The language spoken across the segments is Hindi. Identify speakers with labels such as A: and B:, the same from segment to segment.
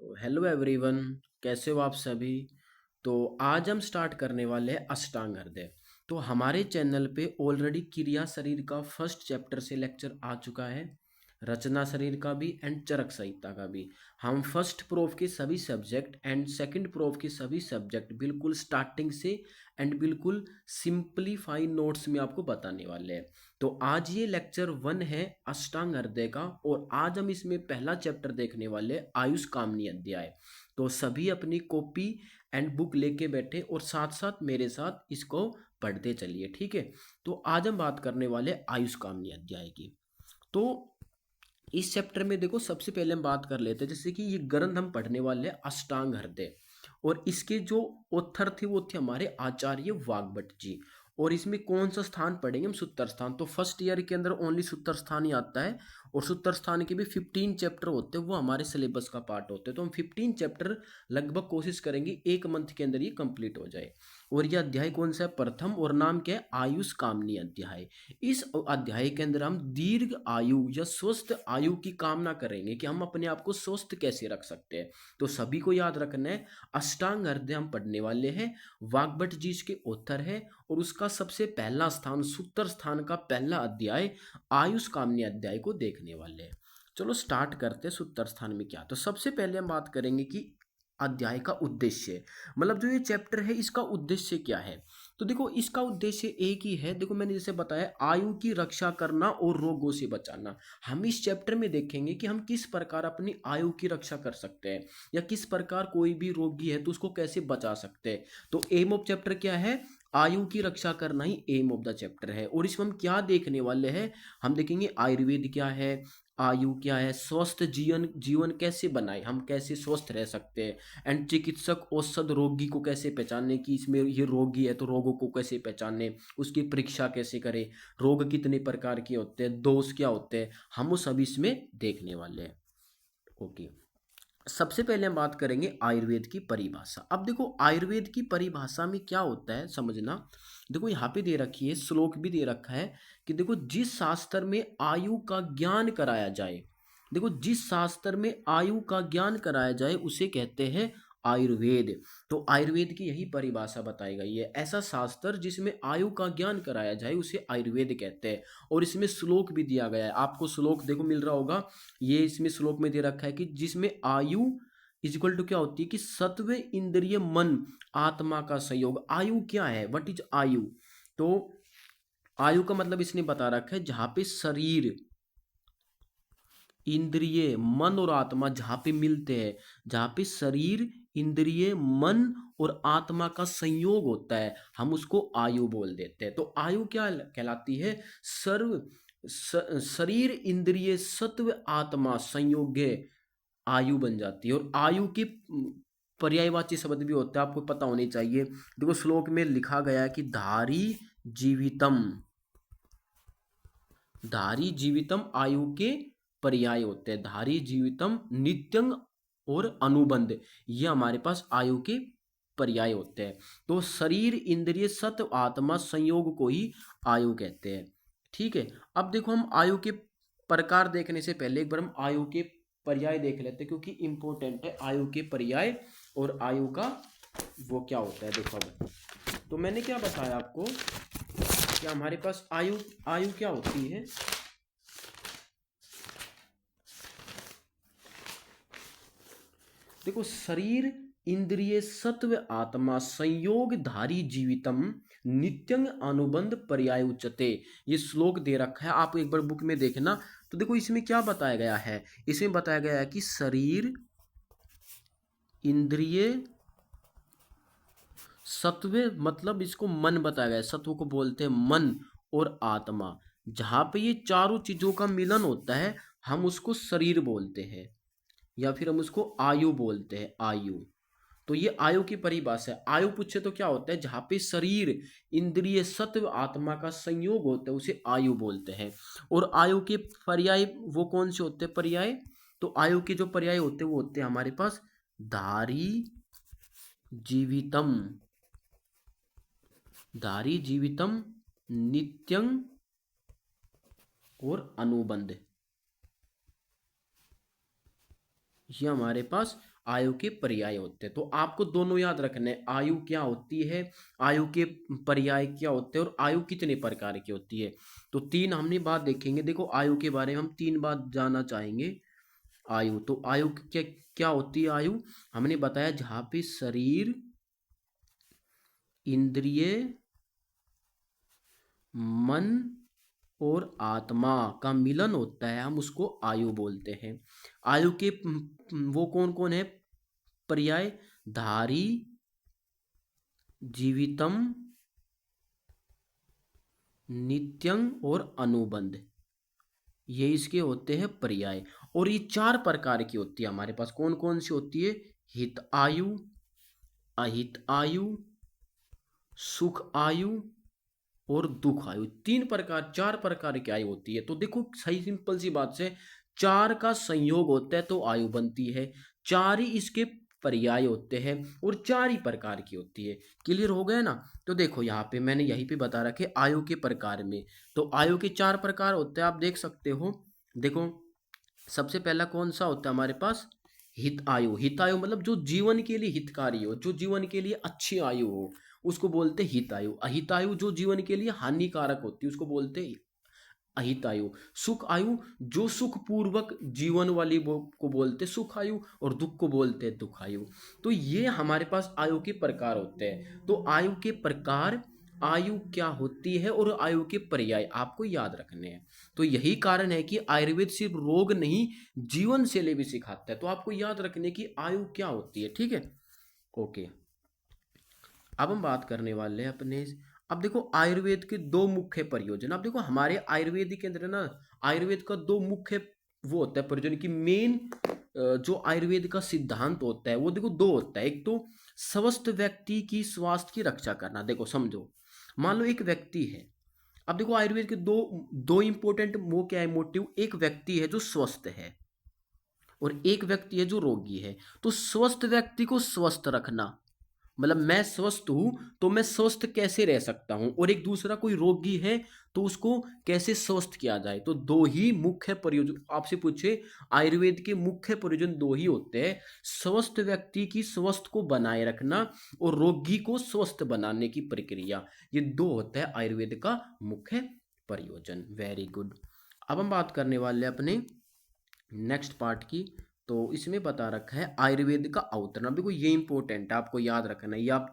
A: तो हेलो एवरीवन, कैसे हो आप सभी। तो आज हम स्टार्ट करने वाले हैं अष्टांग हृदय। तो हमारे चैनल पे ऑलरेडी क्रिया शरीर का फर्स्ट चैप्टर से लेक्चर आ चुका है, रचना शरीर का भी एंड चरक संहिता का भी। हम फर्स्ट प्रूफ के सभी सब्जेक्ट एंड सेकंड प्रूफ के सभी सब्जेक्ट बिल्कुल स्टार्टिंग से एंड बिल्कुल सिंपलीफाई नोट्स में आपको बताने वाले हैं। तो आज ये लेक्चर 1 है अष्टांग हृदय का, और आज हम इसमें पहला चैप्टर देखने वाले हैं, आयुष कामनी अध्याय। तो सभी अपनी कॉपी एंड बुक लेके बैठे और साथ साथ मेरे साथ इसको पढ़ते चलिए, ठीक है। तो आज हम बात करने वाले आयुष कामनी अध्याय की। तो इस चैप्टर में देखो, सबसे पहले हम बात कर लेते हैं, जैसे कि ये ग्रंथ हम पढ़ने वाले हैं अष्टांग हृदय, और इसके जो ऑथर थे वो थे हमारे आचार्य वाग्भट जी। और इसमें कौन सा स्थान पढ़ेंगे हम? सूत्र स्थान। तो फर्स्ट ईयर के अंदर ओनली सूत्र स्थान ही आता है, और सूत्र स्थान के भी 15 चैप्टर होते हैं, वो हमारे सिलेबस का पार्ट होते हैं। तो हम 15 चैप्टर लगभग कोशिश करेंगे एक मंथ के अंदर ये कंप्लीट हो जाए। और यह अध्याय कौन सा है? प्रथम, और नाम क्या है? आयुष कामनी अध्याय। इस अध्याय के अंदर हम दीर्घ आयु या स्वस्थ आयु की कामना करेंगे कि हम अपने आप को स्वस्थ कैसे रख सकते हैं। तो सभी को याद रखना है, अष्टांग हृदय हम पढ़ने वाले हैं, वाग्भट जी इसके ऑथर है, और उसका सबसे पहला स्थान, सूत्र स्थान का पहला अध्याय आयुष कामनी अध्याय को देखने वाले हैं। चलो स्टार्ट करते हैं सूत्र स्थान में क्या। तो सबसे पहले हम बात करेंगे कि अध्याय का उद्देश्य, मतलब जो ये चैप्टर है इसका उद्देश्य क्या है। तो देखो, इसका उद्देश्य एक ही है। देखो, मैंने जैसे बताया, आयु की रक्षा करना और रोगों से बचाना। हम इस चैप्टर में देखेंगे कि हम किस प्रकार अपनी आयु की रक्षा कर सकते हैं, या किस प्रकार कोई भी रोगी है तो उसको कैसे बचा सकते हैं। तो एम ऑफ चैप्टर क्या है? आयु की रक्षा करना ही एम ऑफ द चैप्टर है। और इसमें हम क्या देखने वाले हैं? हम देखेंगे आयुर्वेद क्या है, आयु क्या है, स्वस्थ जीवन जीवन कैसे बनाए, हम कैसे स्वस्थ रह सकते हैं, एंड चिकित्सक औषध रोगी को कैसे पहचानने की इसमें ये रोगी है तो रोगों को कैसे पहचाने, उसकी परीक्षा कैसे करें, रोग कितने प्रकार के होते हैं, दोष क्या होते हैं, हम वो सब इसमें देखने वाले हैं। ओके, सबसे पहले हम बात करेंगे आयुर्वेद की परिभाषा। अब देखो, आयुर्वेद की परिभाषा में क्या होता है समझना। देखो, यहाँ पे दे रखी है, श्लोक भी दे रखा है कि देखो, जिस शास्त्र में आयु का ज्ञान कराया जाए, देखो जिस शास्त्र में आयु का ज्ञान कराया जाए उसे कहते हैं आयुर्वेद। तो आयुर्वेद की यही परिभाषा बताई गई है, ऐसा शास्त्र जिसमें आयु का ज्ञान कराया जाए उसे आयुर्वेद कहते हैं। और इसमें श्लोक भी दिया गया है, आपको श्लोक देखो मिल रहा होगा, ये इसमें श्लोक में दे रखा है कि जिसमें आयु इज इक्वल टू क्या होती है कि सत्व इंद्रिय मन आत्मा का संयोग। आयु क्या है? व्हाट इज आयु? तो आयु का मतलब इसने बता रखा है जहां पे शरीर, इंद्रिय, मन और आत्मा जहां पे मिलते हैं, जहां पे शरीर, इंद्रिय, मन और आत्मा का संयोग होता है, हम उसको आयु बोल देते हैं। तो आयु क्या कहलाती है? सर्व शरीर, इंद्रिय, सत्व, आत्मा संयोग्य आयु बन जाती है। और आयु के पर्यायवाची शब्द भी होते हैं, आपको पता होने चाहिए। देखो, श्लोक में लिखा गया है कि धारी जीवितम, धारी जीवितम आयु के पर्याय होते हैं। धारी जीवितम, नित्यंग और अनुबंध, ये हमारे पास आयु के पर्याय होते हैं। तो शरीर, इंद्रिय, सत्व, आत्मा संयोग को ही आयु कहते हैं, ठीक है। अब देखो, हम आयु के प्रकार देखने से पहले एक बार हम आयु के पर्याय देख लेते हैं, क्योंकि इंपॉर्टेंट है आयु के पर्याय और आयु का वो क्या होता है। देखो, तो मैंने क्या बताया आपको कि हमारे पास आयु आयु क्या होती है। देखो, शरीर, इंद्रिय, सत्व, आत्मा संयोग धारी जीवितम नित्यंग अनुबंध पर्याय उच्यते, ये श्लोक दे रखा है, आप एक बार बुक में देखना। तो देखो, इसमें क्या बताया गया है? इसमें बताया गया है कि शरीर, इंद्रिय, सत्व, मतलब इसको मन बताया गया है, सत्व को बोलते हैं मन, और आत्मा, जहां पे ये चारों चीजों का मिलन होता है हम उसको शरीर बोलते हैं, या फिर हम उसको आयु बोलते हैं, आयु। तो ये आयु की परिभाषा है। आयु पूछे तो क्या होता है? जहां पे शरीर, इंद्रिय, सत्व, आत्मा का संयोग होता है उसे आयु बोलते हैं। और आयु के पर्याय वो कौन से होते हैं पर्याय? तो आयु के जो पर्याय होते हैं वो होते हैं हमारे पास धारी जीवितम, धारी जीवितम, नित्यं और अनुबंध, ये हमारे पास आयु के पर्याय होते हैं। तो आपको दोनों याद रखना है, आयु क्या होती है, आयु के पर्याय क्या होते हैं और आयु कितने प्रकार की होती है। तो तीन हमने बात देखेंगे। देखो आयु के बारे में हम तीन बात जानना चाहेंगे। आयु, तो आयु क्या क्या होती है आयु, हमने बताया जहां पे शरीर, इंद्रिय, मन और आत्मा का मिलन होता है, हम उसको आयु बोलते हैं। आयु के वो कौन कौन है पर्याय, धारी, जीवितम, नित्यं और अनुबंध, ये इसके होते हैं पर्याय। और ये चार प्रकार की होती है हमारे पास, कौन कौन सी होती है, हित आयु, अहित आयु, सुख आयु और दुख आयु। तीन प्रकार, चार प्रकार की आयु होती है। तो देखो सही सिंपल सी बात से चार का संयोग होता है तो आयु बनती है, चार ही इसके पर्याय होते हैं और चार ही प्रकार की होती है। क्लियर हो गया ना। तो देखो यहाँ पे मैंने यहीं पे बता रखे आयु के प्रकार में। तो आयु के चार प्रकार होते हैं, आप देख सकते हो। देखो सबसे पहला कौन सा होता है हमारे पास, हित आयु। हित आयु मतलब जो जीवन के लिए हितकारी हो, जो जीवन के लिए अच्छी आयु हो, उसको बोलते हैं हित आयु। अहित आयु जो जीवन के लिए हानिकारक होती है, उसको बोलते हैं अहित आयु। सुख आयु जो सुख पूर्वक जीवन वाली वो को बोलते हैं सुख आयु, और दुख को बोलते हैं दुख आयु। तो ये हमारे पास आयु के प्रकार होते हैं। तो आयु के प्रकार, आयु क्या होती है और आयु के पर्याय आपको याद रखने हैं। तो यही कारण है कि आयुर्वेद सिर्फ रोग नहीं, जीवन शैली भी सिखाता है। तो आपको याद रखने की आयु क्या होती है, ठीक है। ओके, अब हम बात करने वाले हैं अपने, अब देखो आयुर्वेद के दो मुख्य प्रयोजन। अब देखो हमारे आयुर्वेद के अंदर ना, आयुर्वेद का दो मुख्य वो होता है प्रयोजन की मेन, जो आयुर्वेद का सिद्धांत होता है वो देखो दो होता है। एक तो स्वस्थ व्यक्ति की स्वास्थ्य की रक्षा करना। देखो समझो, मान लो एक व्यक्ति है, अब देखो आयुर्वेद के दो दो इंपॉर्टेंट वो क्या है मोटिव, एक व्यक्ति है जो स्वस्थ है और एक व्यक्ति है जो रोगी है। तो स्वस्थ व्यक्ति को स्वस्थ रखना, मतलब मैं स्वस्थ हूं तो मैं स्वस्थ कैसे रह सकता हूं, और एक दूसरा कोई रोगी है तो उसको कैसे स्वस्थ किया जाए। तो दो ही मुख्य प्रयोजन आपसे पूछे, आयुर्वेद के मुख्य प्रयोजन दो ही होते हैं, स्वस्थ व्यक्ति की स्वस्थ को बनाए रखना और रोगी को स्वस्थ बनाने की प्रक्रिया। ये दो होता है आयुर्वेद का मुख्य प्रयोजन। Very good. अब हम बात करने वाले हैं अपने नेक्स्ट पार्ट की। तो इसमें बता रखा है आयुर्वेद का अवतरण। अब देखो ये इंपॉर्टेंट है, आपको याद रखना है। ये आप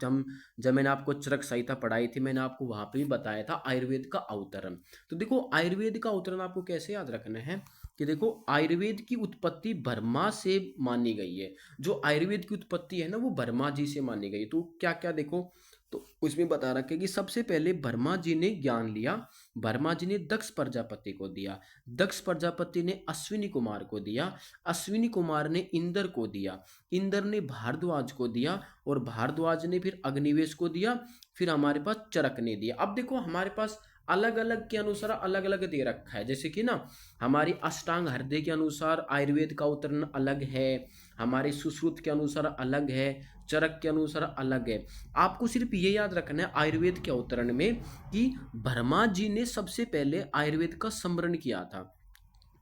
A: जब मैंने आपको चरक संहिता पढ़ाई थी, मैंने आपको वहां पे भी बताया था आयुर्वेद का अवतरण। तो देखो आयुर्वेद का अवतरण आपको कैसे याद रखना है कि देखो आयुर्वेद की उत्पत्ति बर्मा से मानी गई है। जो आयुर्वेद की उत्पत्ति है ना वो बर्मा जी से मानी गई। तो क्या क्या देखो, तो उसमें बता रखा है कि सबसे पहले बर्मा जी ने ज्ञान लिया, बर्मा जी ने दक्ष प्रजापति को दिया, दक्ष प्रजापति ने अश्विनी कुमार को दिया, अश्विनी कुमार ने इंद्र को दिया, इंद्र ने भारद्वाज को दिया और भारद्वाज ने फिर अग्निवेश को दिया, फिर हमारे पास चरक ने दिया। अब देखो हमारे पास अलग अलग के अनुसार अलग अलग दे रखा है। जैसे कि ना हमारी अष्टांग हृदय के अनुसार आयुर्वेद का अवतरण अलग है, हमारे सुश्रुत के अनुसार अलग है, चरक के अनुसार अलग है। आपको सिर्फ ये याद रखना है आयुर्वेद के अवतरण में कि वर्मा जी ने सबसे पहले आयुर्वेद का स्मरण किया था,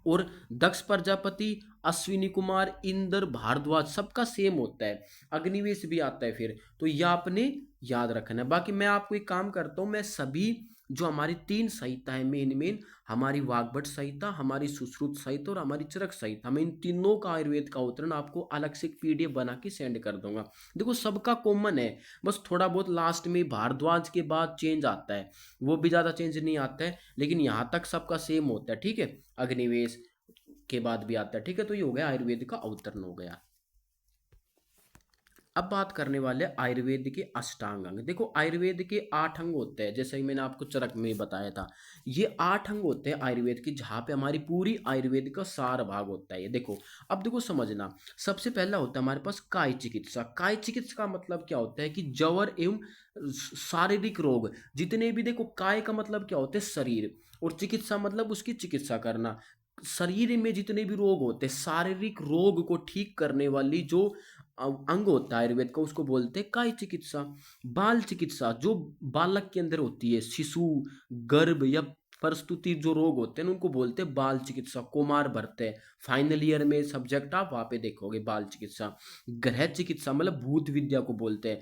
A: और दक्ष प्रजापति, अश्विनी कुमार, इंद्र, भारद्वाज सबका सेम होता है, अग्निवेश भी आता है फिर। तो यह आपने याद रखना है। बाकी मैं आपको एक काम करता हूँ, मैं सभी जो हमारी तीन संहिता है मेन मेन, हमारी वाग्भट संहिता, हमारी सुश्रुत संहिता और हमारी चरक संहिता, मैं इन तीनों का आयुर्वेद का अवतरण आपको अलग से एक पीडीएफ बना के सेंड कर दूंगा। देखो सबका कॉमन है, बस थोड़ा बहुत लास्ट में भारद्वाज के बाद चेंज आता है, वो भी ज़्यादा चेंज नहीं आता है, लेकिन यहाँ तक सबका सेम होता है, ठीक है। अग्निवेश के बाद भी आता है, ठीक है। तो ये हो गया आयुर्वेद का अवतरण हो गया। अब बात करने वाले आयुर्वेद के अष्टांग अंग। देखो आयुर्वेद के 8 अंग होते हैं, जैसे ही मैंने आपको चरक में बताया था। ये 8 अंग होते हैं आयुर्वेद की, जहाँ पे हमारी पूरी आयुर्वेद का सार भाग होता है। ये देखो, अब देखो समझना, सबसे पहला होता है हमारे पास काय चिकित्सा। काय चिकित्सा का मतलब क्या होता है कि जवर एवं शारीरिक रोग जितने भी, देखो काय का मतलब क्या होता है शरीर, और चिकित्सा मतलब उसकी चिकित्सा करना। शरीर में जितने भी रोग होते हैं, शारीरिक रोग को ठीक करने वाली जो अंग होता है आयुर्वेद का, उसको बोलते हैं काय चिकित्सा। बाल चिकित्सा जो बालक के अंदर होती है, शिशु, गर्भ या प्रस्तुति जो रोग होते हैं उनको बोलते हैं बाल चिकित्सा, कुमार भरते हैं। फाइनल ईयर में सब्जेक्ट आप वहाँ पे देखोगे बाल चिकित्सा। गृह चिकित्सा मतलब भूत विद्या को बोलते हैं,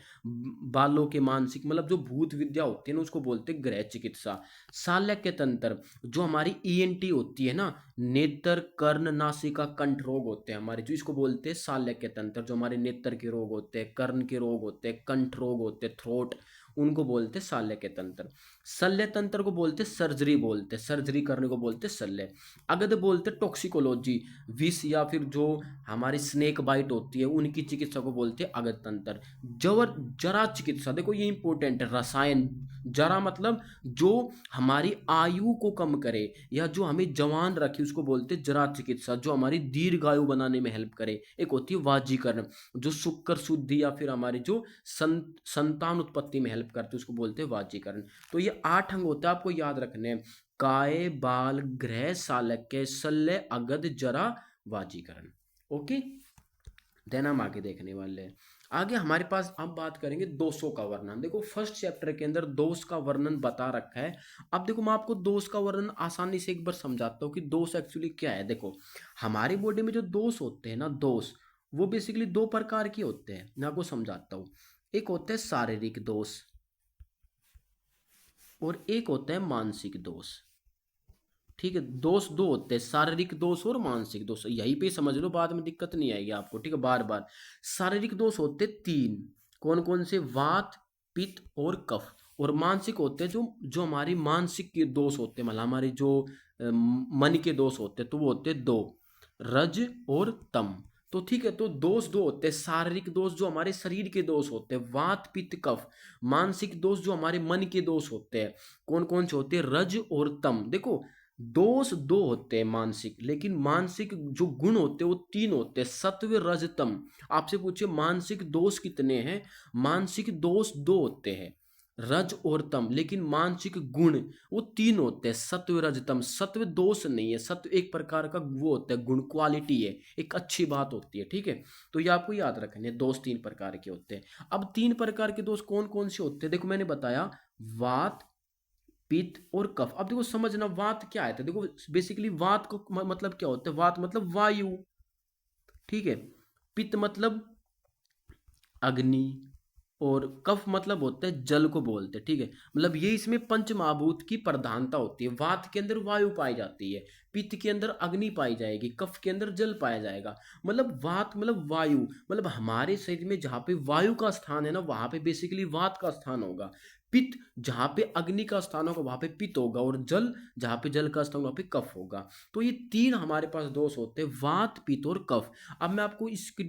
A: बालों के मानसिक मतलब जो भूत विद्या होती है ना उसको बोलते हैं गृह चिकित्सा। शाल्य तंत्र जो हमारी ईएनटी होती है ना, नेत्र कर्ण नासिका कंठ रोग होते हैं हमारे, जो इसको बोलते हैं शाल्य तंत्र। जो हमारे नेत्र के रोग होते हैं, कर्ण के रोग होते हैं, कंठ रोग होते हैं, थ्रोट, उनको बोलते हैं शाल्य तंत्र। शल्य तंत्र को बोलते सर्जरी, बोलते सर्जरी करने को बोलते शल्य। अगध बोलते टॉक्सिकोलॉजी, विष या फिर जो हमारी स्नेक बाइट होती है उनकी चिकित्सा को बोलते हैं अगध तंत्र। जवर जरा चिकित्सा, देखो ये इंपॉर्टेंट है, रसायन। जरा मतलब जो हमारी आयु को कम करे या जो हमें जवान रखे उसको बोलते हैं जरा चिकित्सा, जो हमारी दीर्घायु बनाने में हेल्प करे। एक होती है वाजीकरण, जो शुक्र शुद्धि या फिर हमारी जो संतान उत्पत्ति में हेल्प करते हैं उसको बोलते हैं वाजीकरण। तो ये 8 अंग होता है, आपको याद रखने हैं। काय बाल गृह शालक्य शल्य अगध जरा वाजीकरण। ओके, देन हम आगे देखने वाले हैं। आगे हमारे पास अब बात करेंगे दोषों का वर्णन। देखो फर्स्ट चैप्टर के अंदर दोष का वर्णन बता रखा है। अब देखो मैं आपको दोष का वर्णन आसानी से एक बार समझाता हूँ कि दोष एक्चुअली क्या है। देखो हमारी बॉडी में जो दोष होते हैं ना, दोष वो बेसिकली 2 प्रकार के होते हैं, मैं आपको समझाता हूँ। एक होता है शारीरिक दोष और एक होता है मानसिक दोष। ठीक है, दोष 2 होते हैं, शारीरिक दोष और मानसिक दोष। यहीं पे समझ लो, बाद में दिक्कत नहीं आएगी आपको। ठीक है, बार बार। शारीरिक दोष होते 3, कौन कौन से? वात, पित्त और कफ। और मानसिक होते हैं जो जो हमारी मानसिक के दोष होते हैं, मतलब हमारे जो मन के दोष होते हैं, तो वो होते हैं 2, रज और तम। तो ठीक है, तो दोष 2 होते हैं, शारीरिक दोष जो हमारे शरीर के दोष होते हैं, वात पित्त कफ। मानसिक दोष जो हमारे मन के दोष होते हैं, कौन कौन से होते हैं? रज और तम। देखो दोष 2 होते हैं मानसिक, लेकिन मानसिक जो गुण होते हैं वो 3 होते हैं, सत्व रज तम। आपसे पूछिए मानसिक दोष कितने हैं? मानसिक दोष 2 होते हैं, रज और तम, लेकिन मानसिक गुण वो 3 होते हैं, सत्व रज तम। सत्व दोष नहीं है, सत्व एक प्रकार का वो होता है, गुण, क्वालिटी है, एक अच्छी बात होती है। ठीक है, तो ये आपको याद रखने, दोष 3 प्रकार के होते हैं। अब 3 प्रकार के दोष कौन कौन से होते हैं? देखो मैंने बताया वात, पित्त और कफ। अब देखो समझना वात क्या है। तो देखो बेसिकली वात को मतलब क्या होता है? वात मतलब वायु। ठीक है, पित्त मतलब अग्नि और कफ मतलब होता है जल को बोलते हैं। ठीक है, मतलब ये इसमें पंच महाभूत की प्रधानता होती है। वात के अंदर वायु पाई जाती है, पित्त के अंदर अग्नि पाई जाएगी, कफ के अंदर जल पाया जाएगा। मतलब वात मतलब वायु, मतलब हमारे शरीर में जहाँ पे वायु का स्थान है ना, वहां पे बेसिकली वात का स्थान होगा। पित्त जहाँ पे अग्नि का स्थान होगा वहां पे पित्त होगा, और जल जहाँ पे जल का स्थान होगा वहां पे कफ होगा। तो ये 3 हमारे पास दोष होते हैं, वात पित्त और कफ। अब मैं आपको इसकी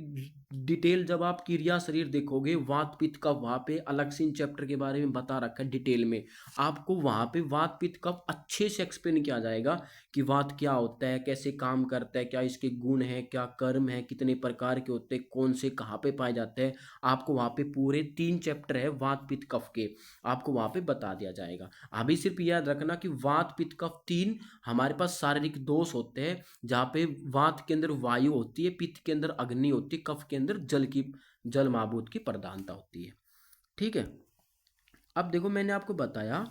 A: डिटेल, जब आप क्रिया शरीर देखोगे वात पित्त कफ, वहां पे अलग से इन चैप्टर के बारे में बता रखा है डिटेल में। आपको वहां पे वात पित्त कफ अच्छे से एक्सप्लेन किया जाएगा कि वात क्या होता है, कैसे काम करता है, क्या इसके गुण है, क्या कर्म है, कितने प्रकार के होते हैं, कौन से कहाँ पे पाए जाते हैं। आपको वहां पे पूरे 3 चैप्टर है वात पित्त कफ के, आपको वहां पे बता दिया जाएगा। अभी सिर्फ याद रखना कि वात पित्त कफ 3 हमारे पास शारीरिक दोष होते हैं, जहाँ पे वात के अंदर वायु होती है, पित्त के अंदर अग्नि होती है, कफ के अंदर जल महाभूत की प्रधानता होती है। ठीक है, अब देखो मैंने आपको बताया।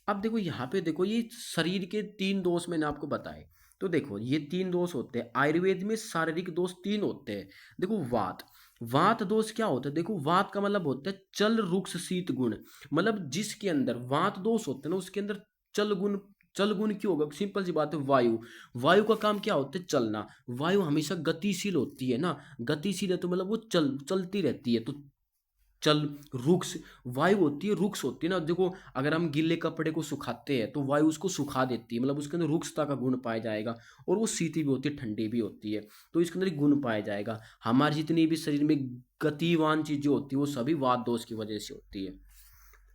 A: अब देखो यहाँ पे देखो, ये शरीर के 3 दोष मैंने आपको बताए। तो देखो ये 3 दोष होते हैं, आयुर्वेद में शारीरिक दोष 3 होते हैं। देखो वात, वात दोष क्या होता है? देखो वात का मतलब होता है चल रुक्ष शीत गुण। मतलब जिसके अंदर वात दोष होते हैं ना, उसके अंदर चल गुण। चल गुण क्यों होगा? सिंपल सी बात है, वायु। वायु का काम क्या होता है? चलना। वायु हमेशा गतिशील होती है ना, गतिशील है तो मतलब वो चलती रहती है। तो चल, रुक्ष, वायु होती है, रुक्ष होती है ना। देखो अगर हम गीले कपड़े को सुखाते हैं तो वायु उसको सुखा देती है, मतलब उसके अंदर रुक्षता का गुण पाया जाएगा। और वो शीतल भी होती है, ठंडी भी होती है, तो इसके अंदर गुण पाया जाएगा। हमारी जितनी भी शरीर में गतिवान चीजें होती है वो सभी वात दोष की वजह से होती है।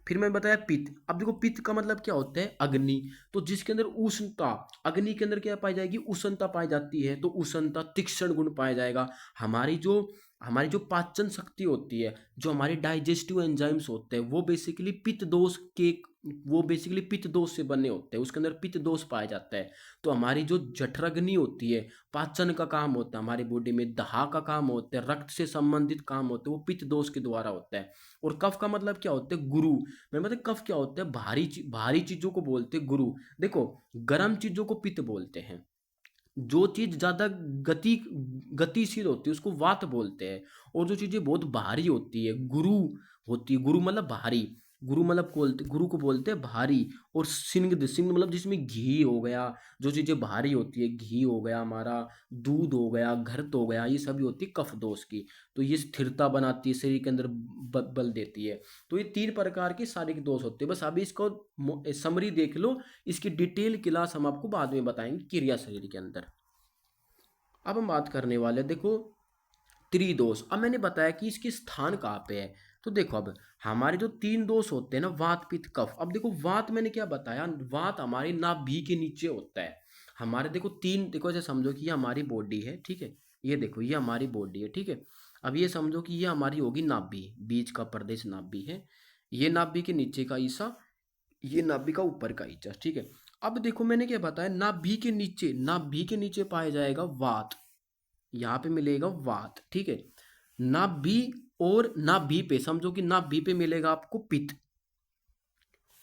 A: फिर मैंने बताया पित्त। अब देखो पित्त का मतलब क्या होता है? अग्नि। तो जिसके अंदर उष्णता, अग्नि के अंदर क्या पाई जाएगी? उष्णता पाई जाती है, तो उष्णता तीक्ष्ण गुण पाया जाएगा। हमारी जो पाचन शक्ति होती है, जो हमारे डाइजेस्टिव एंजाइम्स होते हैं, वो बेसिकली पित्त दोष से बने होते हैं, उसके अंदर पित्त दोष पाया जाता है। तो हमारी जो जठराग्नि होती है, पाचन का काम होता है हमारी बॉडी में, दहा का काम होता है, रक्त से संबंधित काम होते हैं, वो पित्त दोष के द्वारा होता है। और कफ का मतलब क्या होता है? गुरु। मैं मतलब कफ क्या होता है? भारी चीजों को बोलते हैं गुरु। देखो गर्म चीजों को पित्त बोलते हैं, जो चीज ज्यादा गति गतिशील होती है उसको वात बोलते हैं। और जो चीजें बहुत भारी होती है गुरु होती है। गुरु मतलब भारी। गुरु मतलब गुरु को बोलते हैं भारी। और सिंह सिंह मतलब जिसमें घी हो गया। जो चीजें भारी होती है, घी हो गया हमारा, दूध हो गया, घृत हो गया, ये सभी होती है कफ दोष की। तो ये स्थिरता बनाती है, शरीर के अंदर बल देती है। तो ये तीन प्रकार के शारीरिक दोष होते हैं। बस अभी इसको समरी देख लो। इसकी डिटेल क्लास हम आपको बाद में बताएंगे क्रिया शरीर के अंदर। अब हम बात करने वाले हैं, देखो, त्रिदोष। अब मैंने बताया कि इसके स्थान कहाँ पे है। तो देखो, अब हमारे जो तीन दोष होते हैं ना, वात पित्त कफ। अब देखो वात मैंने क्या बताया, वात हमारी नाभि के नीचे होता है। हमारे देखो तीन, देखो ऐसे समझो कि ये हमारी बॉडी है, ठीक है। ये देखो ये हमारी बॉडी है, ठीक है। अब ये समझो कि ये हमारी होगी नाभि, बीच का प्रदेश नाभि है। ये नाभि के नीचे का हिस्सा, ये नाभि का ऊपर का हिस्सा, ठीक है। अब देखो मैंने क्या बताया, नाभि के नीचे, नाभि के नीचे पाया जाएगा वात। यहाँ पे मिलेगा वात, ठीक है। नाभि, और नाभि पे समझो कि नाभि पे मिलेगा आपको पित्त।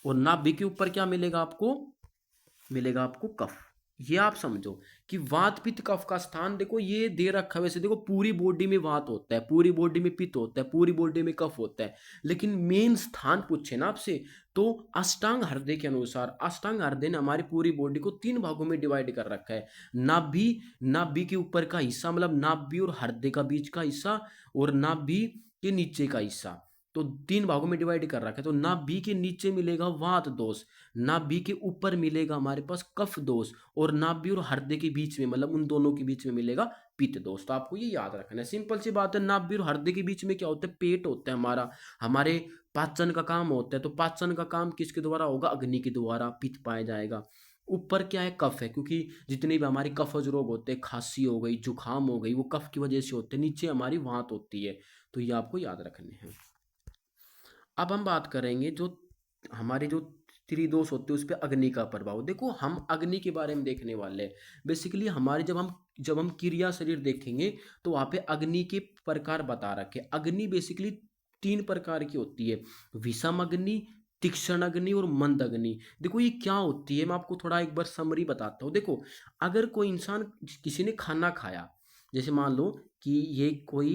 A: और नाभि के ऊपर क्या मिलेगा आपको, मिलेगा आपको कफ। ये आप समझो कि वात पित्त कफ का स्थान देखो ये दे रखा है। वैसे देखो पूरी बॉडी में वात होता है, पूरी बॉडी में पित्त होता है, पूरी बॉडी में कफ होता है। लेकिन मेन स्थान पूछे ना आपसे, तो अष्टांग हृदय के अनुसार, अष्टांग हृदय ने हमारी पूरी बॉडी को तीन भागों में डिवाइड कर रखा है। नाभि, नाभि के ऊपर का हिस्सा मतलब नाभि और हृदय का बीच का हिस्सा, और नाभि के नीचे का हिस्सा। तो तीन भागों में डिवाइड कर रखा है। तो नाभि के नीचे मिलेगा वात दोष, नाभि के ऊपर मिलेगा हमारे पास कफ दोष, और नाभि और हृदय के बीच में मतलब उन दोनों के बीच में मिलेगा पित्त दोष। तो आपको ये याद रखना है, सिंपल सी बात है। नाभि और हृदय के बीच में क्या होता है, पेट होता है हमारा। हमारे पाचन का काम होता है। तो पाचन का काम किसके द्वारा होगा, अग्नि के द्वारा, पित्त पाया जाएगा। ऊपर क्या है, कफ है, क्योंकि जितने भी हमारे कफज रोग होते हैं, खांसी हो गई, जुकाम हो गई, वो कफ की वजह से होते हैं। नीचे हमारी वात होती है। तो ये आपको याद रखने हैं। अब हम बात करेंगे जो हमारे जो त्रिदोष होते हैं उस पर अग्नि का प्रभाव। देखो हम अग्नि के बारे में देखने वाले हैं। बेसिकली हमारे जब हम क्रिया शरीर देखेंगे तो वहाँ पे अग्नि के प्रकार बता रखे। अग्नि बेसिकली तीन प्रकार की होती है, विषम अग्नि, तीक्ष्ण अग्नि और मंद अग्नि। देखो ये क्या होती है, मैं आपको थोड़ा एक बार समरी बताता हूँ। देखो अगर कोई इंसान, किसी ने खाना खाया, जैसे मान लो कि ये कोई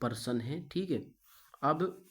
A: पर्सन है, ठीक है। अब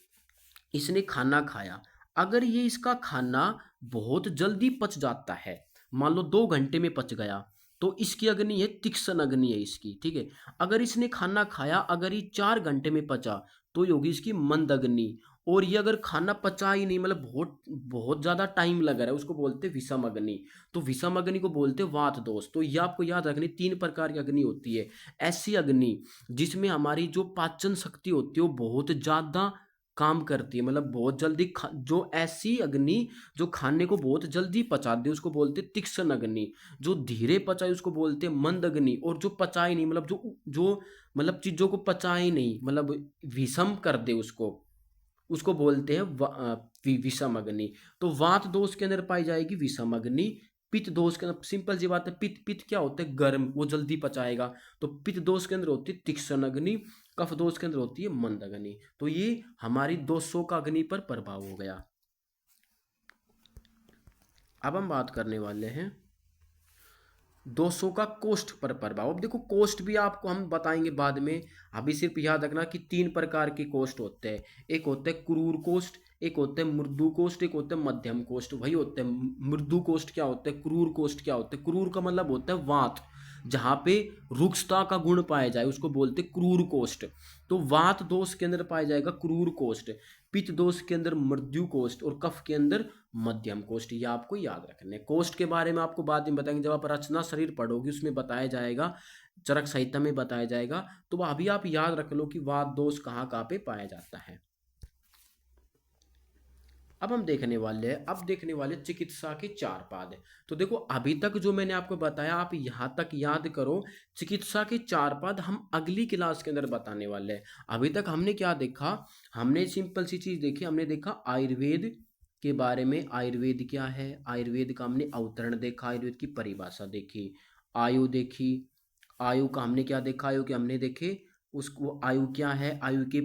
A: इसने खाना खाया, अगर ये इसका खाना बहुत जल्दी पच जाता है, मान लो 2 घंटे में पच गया, तो इसकी अग्नि है, तीक्ष्ण अग्नि है इसकी, ठीक है। अगर इसने खाना खाया, अगर ये 4 घंटे में पचा, तो ये होगी इसकी मंद अग्नि। और ये अगर खाना पचा ही नहीं, मतलब बहुत बहुत ज्यादा टाइम लग रहा है, उसको बोलते हैं विषम अग्नि। तो विषम अग्नि को बोलते हैं वात दोष। तो ये आपको याद रखनी, तीन प्रकार की अग्नि होती है। ऐसी अग्नि जिसमें हमारी जो पाचन शक्ति होती है वो बहुत ज्यादा काम करती है, मतलब बहुत जल्दी जो ऐसी अग्नि जो खाने को बहुत जल्दी पचा दे उसको बोलते हैं तीक्ष्ण अग्नि। जो धीरे पचाए उसको बोलते हैं मंद अग्नि। और जो पचाए नहीं, मतलब जो जो मतलब चीजों को पचाए नहीं, मतलब विषम कर दे उसको, उसको बोलते हैं विषम अग्नि। तो वात दोष के अंदर पाई जाएगी विषम अग्नि। पित्त दोष के अंदर सिंपल सी बात है, पित्त पित्त क्या होता है, गर्म, वो जल्दी पचाएगा। तो पित्त दोष के अंदर होती है तीक्ष्ण अग्नि। कफ दोष के अंदर होती है मंद अग्नि। तो ये हमारी दोषों का अग्नि पर प्रभाव हो गया। अब हम बात करने वाले हैं 200 का कोष्ठ पर प्रभाव। अब देखो कोष्ठ भी आपको हम बताएंगे बाद में। अभी सिर्फ याद रखना कि तीन प्रकार के कोष्ठ होते हैं। एक होता है क्रूर कोष्ठ, एक होता है मृदु कोष्ठ, एक होता है मध्यम कोष्ठ। वही होते हैं मृदु कोष्ठ क्या होता है, क्रूर कोष्ठ क्या होता है। क्रूर का मतलब होता है वात, जहाँ पे रुक्षता का गुण पाया जाए उसको बोलते हैं क्रूर कोष्ठ। तो वात दोष के अंदर पाया जाएगा क्रूर कोष्ठ, पित्त दोष के अंदर मृत्यु कोष्ठ, और कफ के अंदर मध्यम कोष्ठ। ये आपको याद रखने। कोष्ठ के बारे में आपको बाद में बताएंगे, जब आप रचना शरीर पढ़ोगे उसमें बताया जाएगा, चरक संहिता में बताया जाएगा। तो अभी आप याद रख लो कि वात दोष कहाँ कहाँ पे पाया जाता है। अब हम देखने वाले हैं, अब देखने वाले चिकित्सा के चार पाद। तो देखो अभी तक जो मैंने आपको बताया आप यहाँ तक याद करो। चिकित्सा के चार पाद हम अगली क्लास के अंदर बताने वाले हैं। अभी तक हमने क्या देखा, हमने सिंपल सी चीज देखी, हमने देखा आयुर्वेद के बारे में। आयुर्वेद क्या है, आयुर्वेद का हमने अवतरण देखा, आयुर्वेद की परिभाषा देखी, आयु देखी। आयु का हमने क्या देखा, आयु के हमने देखे उसको, आयु क्या है, आयु के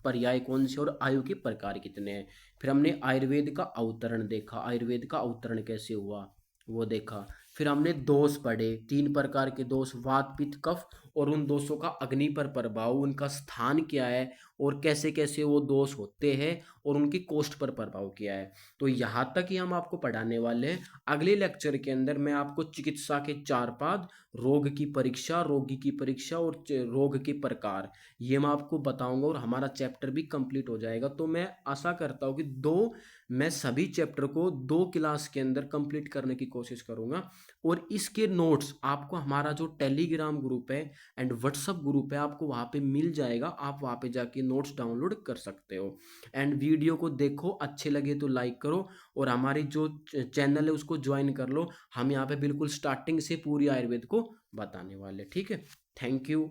A: पर्याय कौन से, और आयु के प्रकार कितने हैं। फिर हमने आयुर्वेद का अवतरण देखा, आयुर्वेद का अवतरण कैसे हुआ वो देखा। फिर हमने दोष पढ़े, 3 प्रकार के दोष, वात पित्त कफ, और उन दोषों का अग्नि पर प्रभाव, उनका स्थान क्या है और कैसे कैसे वो दोष होते हैं और उनकी कोष्ठ पर प्रभाव क्या है। तो यहाँ तक ही हम आपको पढ़ाने वाले हैं। अगले लेक्चर के अंदर मैं आपको चिकित्सा के 4 पाद, रोग की परीक्षा, रोगी की परीक्षा और रोग के प्रकार, ये मैं आपको बताऊंगा और हमारा चैप्टर भी कंप्लीट हो जाएगा। तो मैं आशा करता हूँ कि मैं सभी चैप्टर को 2 क्लास के अंदर कंप्लीट करने की कोशिश करूंगा। और इसके नोट्स आपको हमारा जो टेलीग्राम ग्रुप है एंड व्हाट्सअप ग्रुप है, आपको वहाँ पे मिल जाएगा, आप वहाँ पे जाके नोट्स डाउनलोड कर सकते हो। एंड वीडियो को देखो, अच्छे लगे तो लाइक करो, और हमारी जो चैनल है उसको ज्वाइन कर लो। हम यहाँ पे बिल्कुल स्टार्टिंग से पूरी आयुर्वेद को बताने वाले, ठीक है। Thank you.